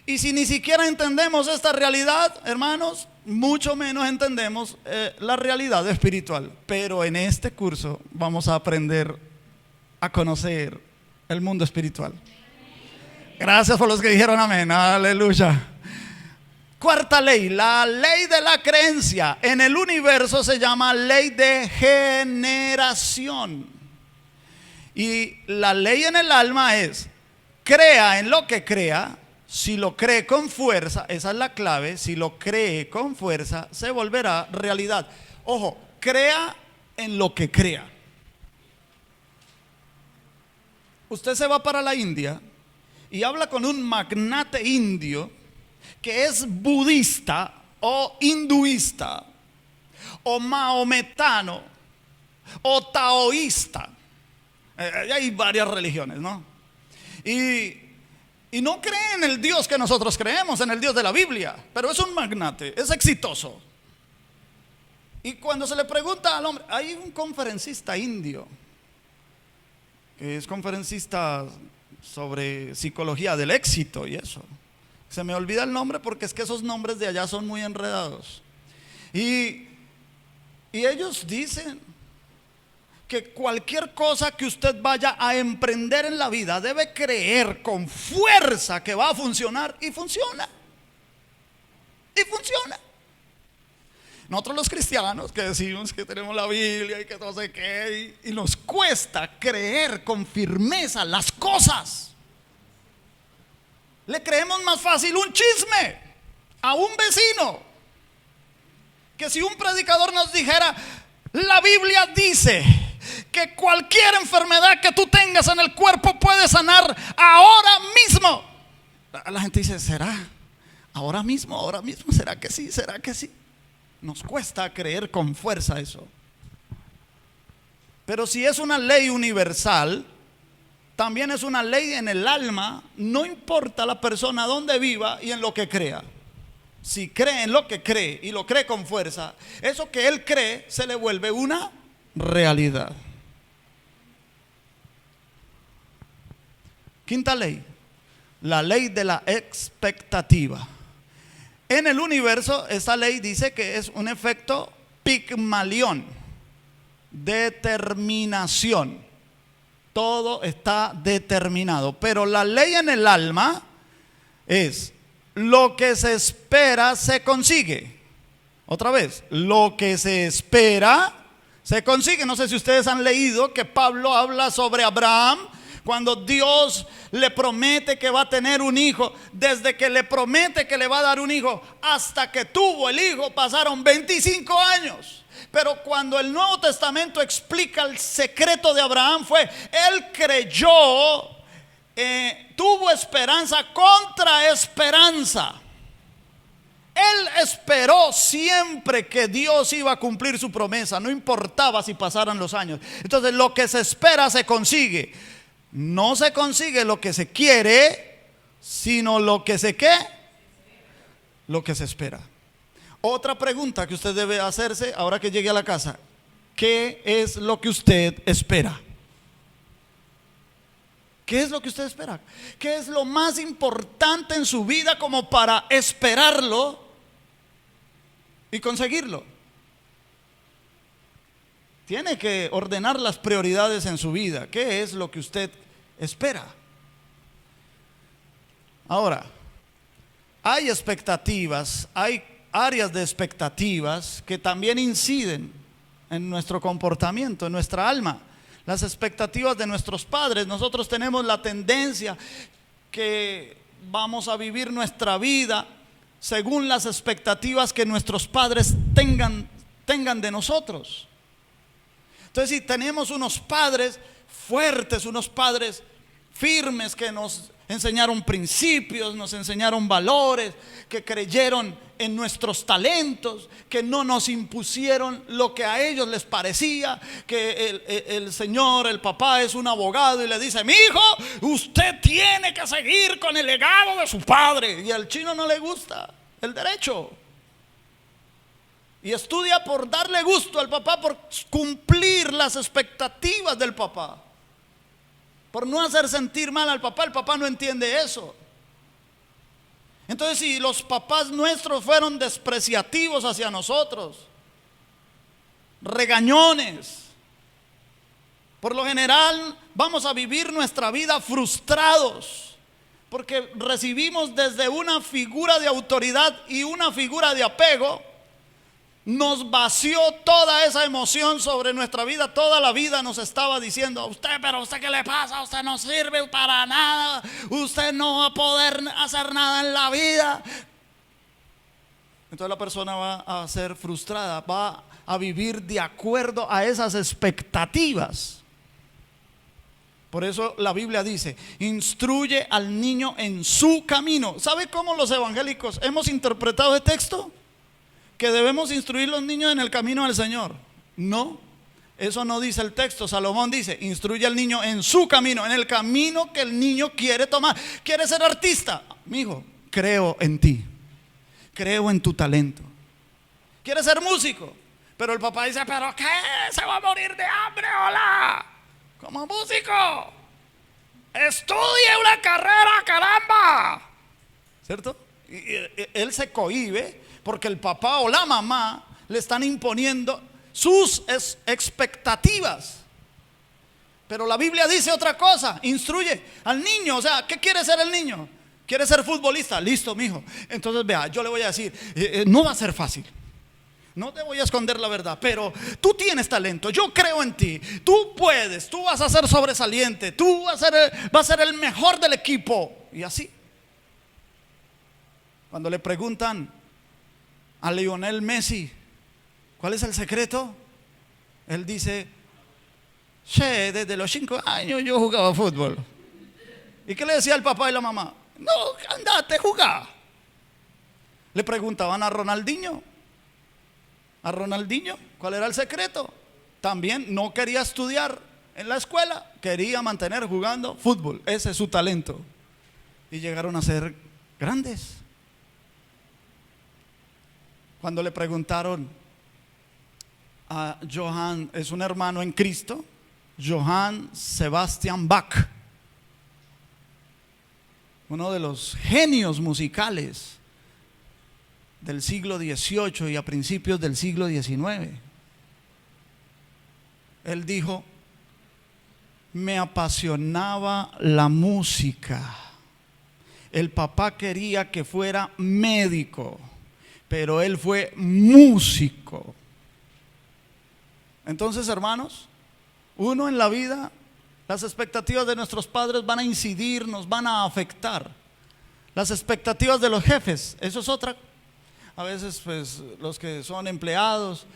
Y si ni siquiera entendemos esta realidad, hermanos, mucho menos entendemos la realidad espiritual. Pero en este curso vamos a aprender a conocer el mundo espiritual. Gracias por los que dijeron amén. Aleluya. Cuarta ley, la ley de la creencia. En el universo se llama ley de generación. Y la ley en el alma es: crea en lo que crea. Si lo cree con fuerza, esa es la clave. Si lo cree con fuerza, se volverá realidad. Ojo, crea en lo que crea. Usted se va para la India y habla con un magnate indio que es budista o hinduista o maometano o taoísta. Hay varias religiones, ¿no? Y no cree en el Dios que nosotros creemos, en el Dios de la Biblia, pero es un magnate, es exitoso. Y cuando se le pregunta al hombre, hay un conferencista indio que es conferencista sobre psicología del éxito y eso. Se me olvida el nombre porque es que esos nombres de allá son muy enredados. Y ellos dicen que cualquier cosa que usted vaya a emprender en la vida debe creer con fuerza que va a funcionar, y funciona. Y funciona. Nosotros los cristianos que decimos que tenemos la Biblia y que no sé qué, y nos cuesta creer con firmeza las cosas. Le creemos más fácil un chisme a un vecino que si un predicador nos dijera: la Biblia dice que cualquier enfermedad que tú tengas en el cuerpo puede sanar ahora mismo. La gente dice: ¿será? ¿Ahora mismo? ¿Ahora mismo? ¿Será que sí? ¿Será que sí? Nos cuesta creer con fuerza eso. Pero si es una ley universal, también es una ley en el alma. No importa la persona dónde viva y en lo que crea. Si cree en lo que cree y lo cree con fuerza, eso que él cree se le vuelve una realidad. Quinta ley, la ley de la expectativa. En el universo, esta ley dice que es un efecto Pigmalión, determinación. Todo está determinado. Pero la ley en el alma es: lo que se espera se consigue. Otra vez, lo que se espera se consigue. No sé si ustedes han leído que Pablo habla sobre Abraham. Cuando Dios le promete que va a tener un hijo, desde que le promete que le va a dar un hijo hasta que tuvo el hijo pasaron 25 años. Pero cuando el Nuevo Testamento explica el secreto de Abraham, fue: él creyó, tuvo esperanza contra esperanza. Él esperó siempre que Dios iba a cumplir su promesa, no importaba si pasaran los años. Entonces, lo que se espera se consigue. No se consigue lo que se quiere, sino lo que se ¿qué? Lo que se espera. Otra pregunta que usted debe hacerse ahora que llegue a la casa: ¿qué es lo que usted espera? ¿Qué es lo que usted espera? ¿Qué es lo más importante en su vida como para esperarlo y conseguirlo? Tiene que ordenar las prioridades en su vida. ¿Qué es lo que usted espera? Ahora, hay expectativas, hay áreas de expectativas que también inciden en nuestro comportamiento, en nuestra alma. Las expectativas de nuestros padres. Nosotros tenemos la tendencia que vamos a vivir nuestra vida según las expectativas que nuestros padres tengan de nosotros. Entonces, si tenemos unos padres fuertes, unos padres firmes que nos enseñaron principios, nos enseñaron valores, que creyeron en nuestros talentos, que no nos impusieron lo que a ellos les parecía, que el señor, el papá es un abogado y le dice: mi hijo, usted tiene que seguir con el legado de su padre, y al chino no le gusta el derecho. Y estudia por darle gusto al papá, por cumplir las expectativas del papá, por no hacer sentir mal al papá. El papá no entiende eso. Entonces, si los papás nuestros fueron despreciativos hacia nosotros, regañones, por lo general vamos a vivir nuestra vida frustrados, porque recibimos desde una figura de autoridad y una figura de apego. Nos vació toda esa emoción sobre nuestra vida. Toda la vida nos estaba diciendo: pero usted ¿qué le pasa? Usted no sirve para nada, usted no va a poder hacer nada en la vida. Entonces la persona va a ser frustrada, va a vivir de acuerdo a esas expectativas. Por eso la Biblia dice: instruye al niño en su camino. ¿Sabe cómo los evangélicos hemos interpretado el texto? Que debemos instruir a los niños en el camino del Señor. No, Eso no dice el texto. Salomón dice, instruye al niño en su camino, en el camino que el niño quiere tomar. ¿Quiere ser artista? Mijo, creo en ti, creo en tu talento. ¿Quiere ser músico? Pero el papá dice, ¿pero qué? ¿Se va a morir de hambre? Hola, como músico, estudie una carrera, caramba. ¿Cierto? Y él se cohíbe porque el papá o la mamá le están imponiendo sus expectativas. Pero la Biblia dice otra cosa. Instruye al niño. O sea, ¿qué quiere ser el niño? ¿Quiere ser futbolista? Listo, mijo. Entonces vea, yo le voy a decir, no va a ser fácil. No te voy a esconder la verdad, pero tú tienes talento, yo creo en ti, tú puedes, tú vas a ser sobresaliente, tú vas a ser el mejor del equipo. Y así. Cuando le preguntan a Lionel Messi, ¿cuál es el secreto? Él dice, che, desde los 5 años yo jugaba fútbol. ¿Y qué le decía el papá y la mamá? No, andate, jugá. Le preguntaban a Ronaldinho, ¿cuál era el secreto? También no quería estudiar en la escuela, quería mantener jugando fútbol. Ese es su talento. Y llegaron a ser grandes. Cuando le preguntaron a Johann, es un hermano en Cristo, Johann Sebastian Bach, uno de los genios musicales del siglo XVIII y a principios del siglo XIX. Él dijo, me apasionaba la música. El papá quería que fuera médico, pero él fue músico. Entonces, hermanos, uno en la vida, las expectativas de nuestros padres van a incidir, nos van a afectar. Las expectativas de los jefes, eso es otra. A veces pues los que son empleados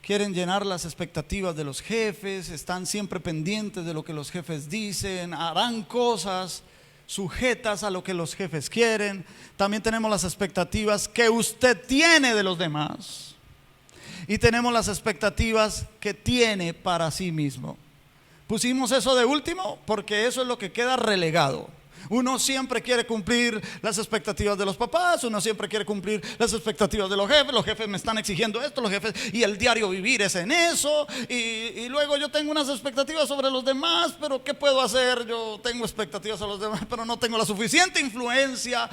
quieren llenar las expectativas de los jefes, están siempre pendientes de lo que los jefes dicen, harán cosas sujetas a lo que los jefes quieren. También tenemos las expectativas que usted tiene de los demás y tenemos las expectativas que tiene para sí mismo. Pusimos eso de último porque eso es lo que queda relegado. Uno siempre quiere cumplir las expectativas de los papás, uno siempre quiere cumplir las expectativas de los jefes me están exigiendo esto, los jefes, y el diario vivir es en eso, y luego yo tengo unas expectativas sobre los demás, pero ¿qué puedo hacer? Yo tengo expectativas sobre los demás, pero no tengo la suficiente influencia,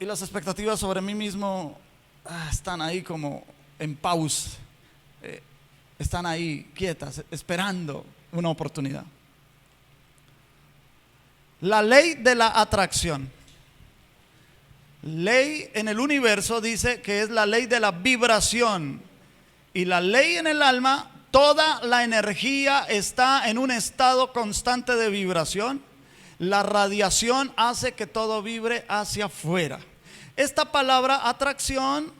y las expectativas sobre mí mismo están ahí como en pausa, están ahí quietas, esperando una oportunidad. La ley de la atracción. Ley en el universo dice que es la ley de la vibración. Y la ley en el alma, toda la energía está en un estado constante de vibración. La radiación hace que todo vibre hacia afuera. Esta palabra atracción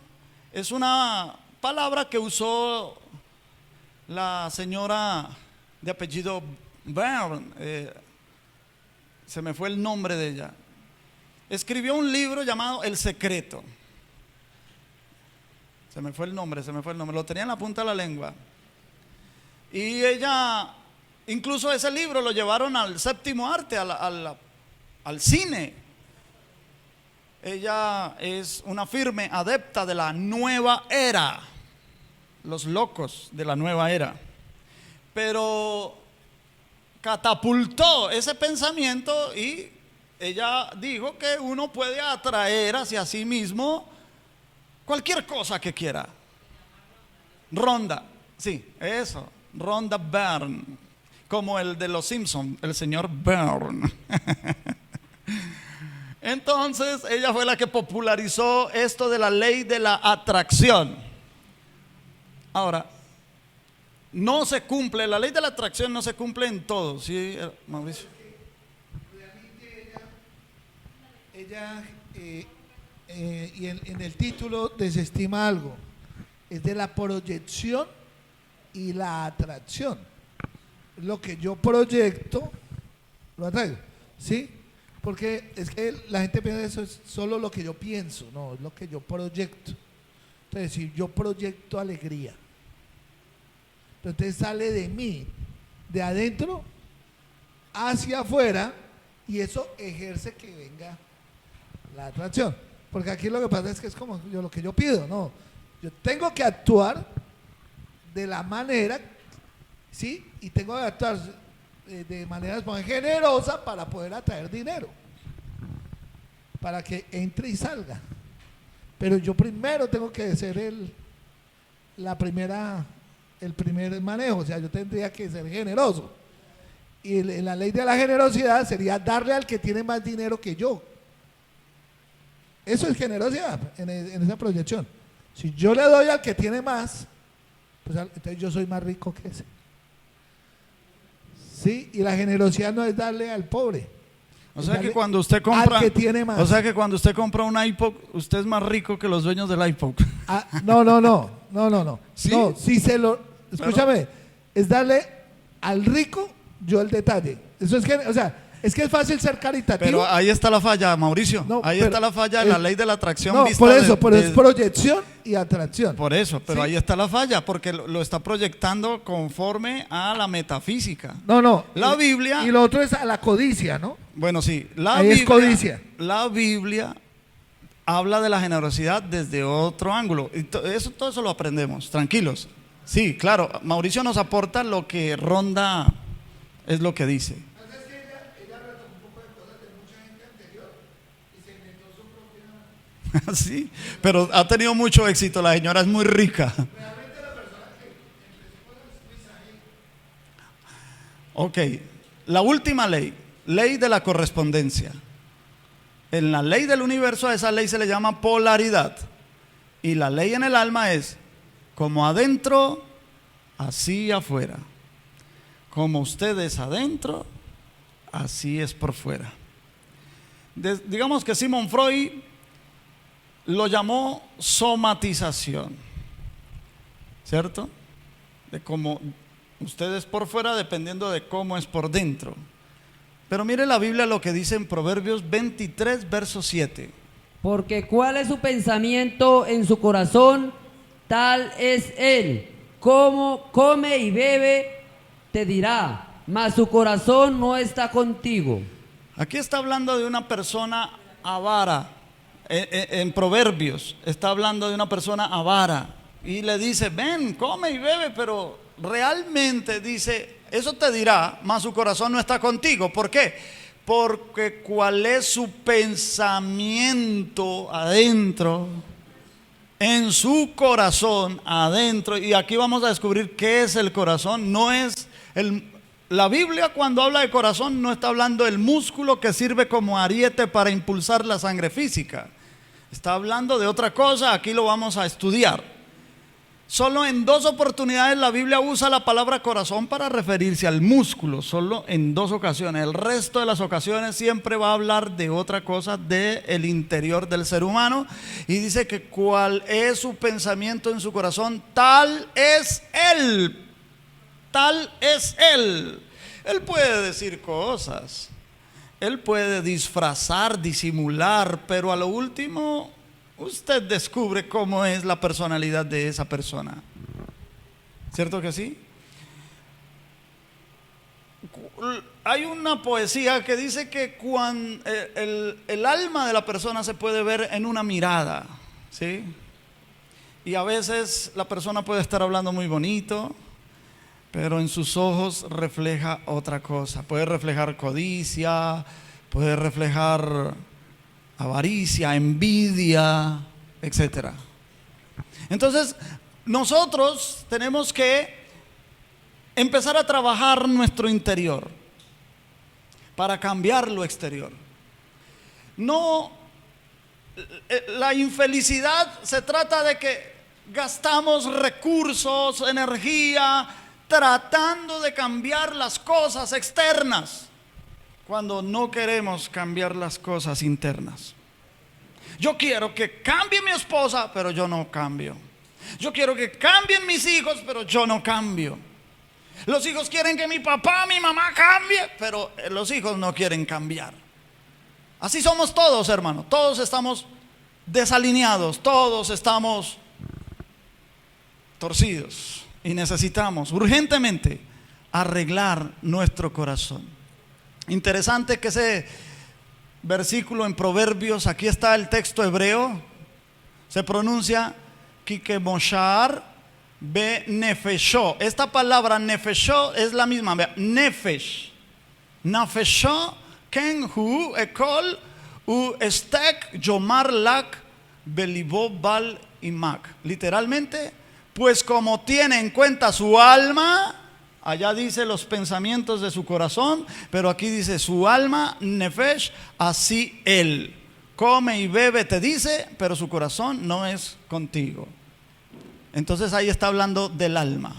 es una palabra que usó la señora de apellido Byrne. Se me fue el nombre de ella. Escribió un libro llamado El Secreto. Se me fue el nombre, lo tenía en la punta de la lengua. Y ella, incluso ese libro lo llevaron al séptimo arte, al cine. Ella es una firme adepta de la nueva era, los locos de la nueva era. Pero catapultó ese pensamiento y ella dijo que uno puede atraer hacia sí mismo cualquier cosa que quiera. Rhonda, sí, eso, Rhonda Byrne, como el de los Simpsons, el señor Byrne. Entonces ella fue la que popularizó esto de la ley de la atracción. Ahora, no se cumple, la ley de la atracción no se cumple en todo, ¿sí, Mauricio? Realmente ella y en el título desestima algo, es de la proyección y la atracción. Lo que yo proyecto, lo atraigo, ¿sí? Porque es que la gente piensa que eso es solo lo que yo pienso, no, es lo que yo proyecto. Entonces, si yo proyecto alegría, Entonces sale de mí, de adentro hacia afuera, y eso ejerce que venga la atracción. Porque aquí lo que pasa es que es como lo que yo pido, ¿no? Yo tengo que actuar de la manera, ¿sí? Y tengo que actuar de manera generosa para poder atraer dinero, para que entre y salga. Pero yo primero tengo que ser el primer manejo, o sea, yo tendría que ser generoso. Y la ley de la generosidad sería darle al que tiene más dinero que yo. Eso es generosidad en esa proyección. Si yo le doy al que tiene más, pues entonces yo soy más rico que ese. ¿Sí? Y la generosidad no es darle al pobre. O sea que cuando usted compra, al que tiene más. O sea que cuando usted compra un iPod, usted es más rico que los dueños del iPod. No. ¿Sí? No, si se lo, escúchame, es darle al rico yo el detalle. Eso es que, o sea, es que es fácil ser caritativo. Pero ahí está la falla, Mauricio. No, ahí pero está la falla de la ley de la atracción. No, vista por eso, pero de- es proyección y atracción. Por eso, pero ¿Sí? ahí está la falla, porque lo está proyectando conforme a la metafísica. No. La Biblia. Y lo otro es a la codicia, ¿no? Bueno, sí, la Ahí es Biblia, codicia. la Biblia habla de la generosidad desde otro ángulo. Y todo eso lo aprendemos, tranquilos. Sí, claro, Mauricio nos aporta lo que Ronda es lo que dice. Sí, pero ha tenido mucho éxito, la señora es muy rica. Ok, la última ley, ley de la correspondencia. En la ley del universo a esa ley se le llama polaridad. Y la ley en el alma es como adentro, así afuera. Como usted es adentro, así es por fuera. Digamos que Sigmund Freud lo llamó somatización, ¿cierto? De cómo usted es por fuera dependiendo de cómo es por dentro. Pero mire la Biblia lo que dice en Proverbios 23, verso 7. Porque cuál es su pensamiento en su corazón, tal es él. Como come y bebe, te dirá, mas su corazón no está contigo. Aquí está hablando de una persona avara. En Proverbios está hablando de una persona avara y le dice, ven, come y bebe, pero realmente dice, eso te dirá, mas su corazón no está contigo. ¿Por qué? Porque cuál es su pensamiento adentro, en su corazón adentro. Y aquí vamos a descubrir qué es el corazón. No es la Biblia, cuando habla de corazón, no está hablando del músculo que sirve como ariete para impulsar la sangre física. Está hablando de otra cosa, aquí lo vamos a estudiar. Solo en 2 oportunidades la Biblia usa la palabra corazón para referirse al músculo, solo en 2 ocasiones. El resto de las ocasiones siempre va a hablar de otra cosa, del interior del ser humano. Y dice que cuál es su pensamiento en su corazón, tal es él. Tal es él. Él puede decir cosas, él puede disfrazar, disimular, pero a lo último usted descubre cómo es la personalidad de esa persona. ¿Cierto que sí? Hay una poesía que dice que el alma de la persona se puede ver en una mirada, ¿sí? Y a veces la persona puede estar hablando muy bonito, pero en sus ojos refleja otra cosa. Puede reflejar codicia, puede reflejar avaricia, envidia, etc. Entonces, nosotros tenemos que empezar a trabajar nuestro interior para cambiar lo exterior. No, la infelicidad se trata de que gastamos recursos, energía, tratando de cambiar las cosas externas, cuando no queremos cambiar las cosas internas. Yo quiero que cambie mi esposa, pero yo no cambio. Yo quiero que cambien mis hijos, pero yo no cambio. Los hijos quieren que mi papá, mi mamá cambie, pero los hijos no quieren cambiar. Así somos todos, hermano. Todos estamos desalineados, todos estamos torcidos. y necesitamos urgentemente arreglar nuestro corazón. Interesante que ese versículo en Proverbios, aquí está el texto hebreo, se pronuncia Kikemoshar be nefesho. Esta palabra nefesho es la misma, nefesh. Nafesho ken hu ekol u estek yomar lak belibo bal imak. Literalmente, pues como tiene en cuenta su alma, allá dice los pensamientos de su corazón, pero aquí dice su alma, nefesh, así él. Come y bebe, te dice, pero su corazón no es contigo. Entonces ahí está hablando del alma,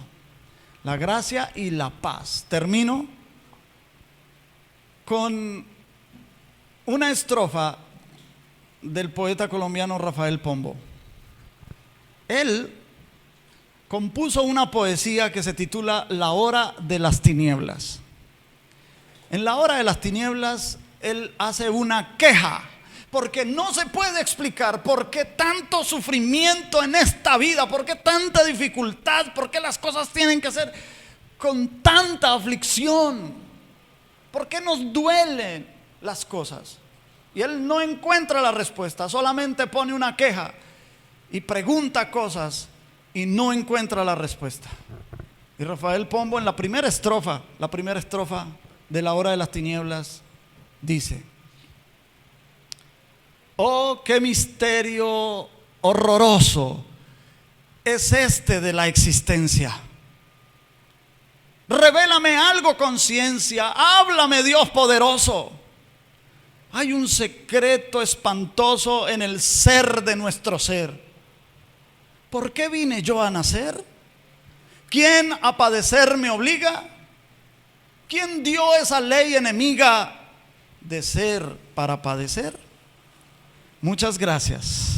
la gracia y la paz. Termino con una estrofa del poeta colombiano Rafael Pombo. Él compuso una poesía que se titula La hora de las tinieblas. En la hora de las tinieblas, él hace una queja, porque no se puede explicar por qué tanto sufrimiento en esta vida, por qué tanta dificultad, por qué las cosas tienen que ser con tanta aflicción, por qué nos duelen las cosas. Y él no encuentra la respuesta, solamente pone una queja y pregunta cosas y no encuentra la respuesta. Y Rafael Pombo en la primera estrofa de La hora de las tinieblas dice: oh, qué misterio horroroso es este de la existencia. Revélame algo, conciencia, háblame, Dios poderoso. Hay un secreto espantoso en el ser de nuestro ser. ¿Por qué vine yo a nacer? ¿Quién a padecer me obliga? ¿Quién dio esa ley enemiga de ser para padecer? Muchas gracias.